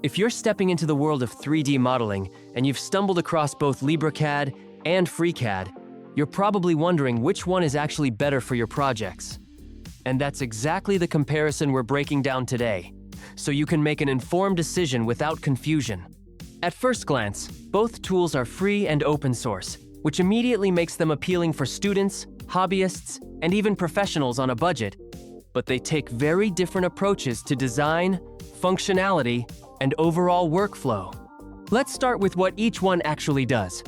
If you're stepping into the world of 3D modeling and you've stumbled across both Librecad and Freecad, you're probably wondering which one is actually better for your projects. And that's exactly the comparison we're breaking down today, so you can make an informed decision without confusion. At first glance, both tools are free and open source, which immediately makes them appealing for students, hobbyists, and even professionals on a budget. But they take very different approaches to design, functionality, and overall workflow. Let's start with what each one actually does.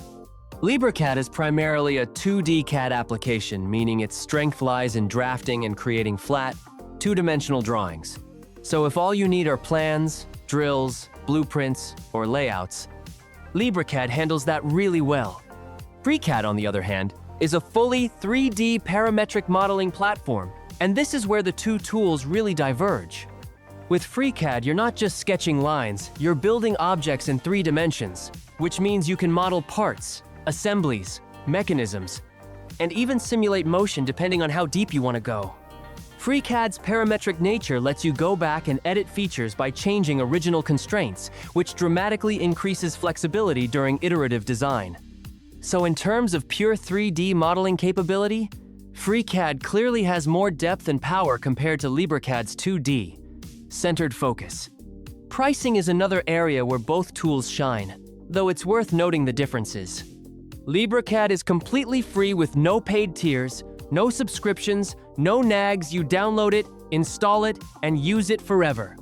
Librecad is primarily a 2D CAD application, meaning its strength lies in drafting and creating flat, two-dimensional drawings. So if all you need are plans, drills, blueprints, or layouts, Librecad handles that really well. Freecad, on the other hand, is a fully 3D parametric modeling platform, and this is where the two tools really diverge. With Freecad, you're not just sketching lines, you're building objects in 3 dimensions, which means you can model parts, assemblies, mechanisms, and even simulate motion depending on how deep you want to go. Freecad's parametric nature lets you go back and edit features by changing original constraints, which dramatically increases flexibility during iterative design. So in terms of pure 3D modeling capability, Freecad clearly has more depth and power compared to Librecad's 2D, centered focus. Pricing is another area where both tools shine, though it's worth noting the differences. Librecad is completely free with no paid tiers, no subscriptions, no nags. You download it, install it, and use it forever.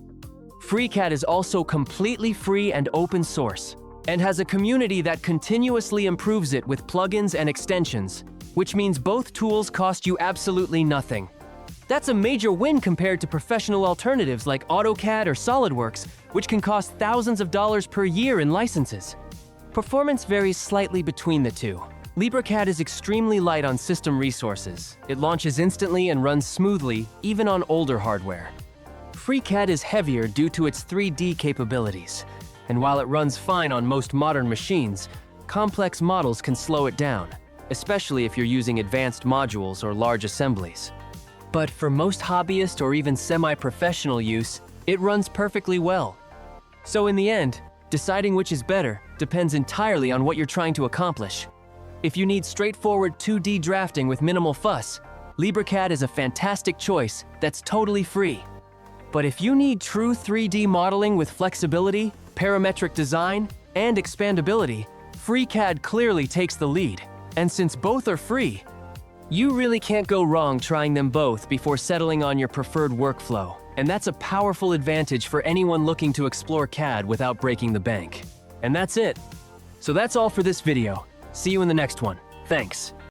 Freecad is also completely free and open source, and has a community that continuously improves it with plugins and extensions, which means both tools cost you absolutely nothing. That's a major win compared to professional alternatives like AutoCAD or SolidWorks, which can cost thousands of dollars per year in licenses. Performance varies slightly between the two. Librecad is extremely light on system resources. It launches instantly and runs smoothly, even on older hardware. Freecad is heavier due to its 3D capabilities, and while it runs fine on most modern machines, complex models can slow it down, especially if you're using advanced modules or large assemblies. But for most hobbyist or even semi-professional use, it runs perfectly well. So in the end, deciding which is better depends entirely on what you're trying to accomplish. If you need straightforward 2D drafting with minimal fuss, Librecad is a fantastic choice that's totally free. But if you need true 3D modeling with flexibility, parametric design, and expandability, Freecad clearly takes the lead. And since both are free, you really can't go wrong trying them both before settling on your preferred workflow. And that's a powerful advantage for anyone looking to explore CAD without breaking the bank. And that's it. So that's all for this video. See you in the next one. Thanks.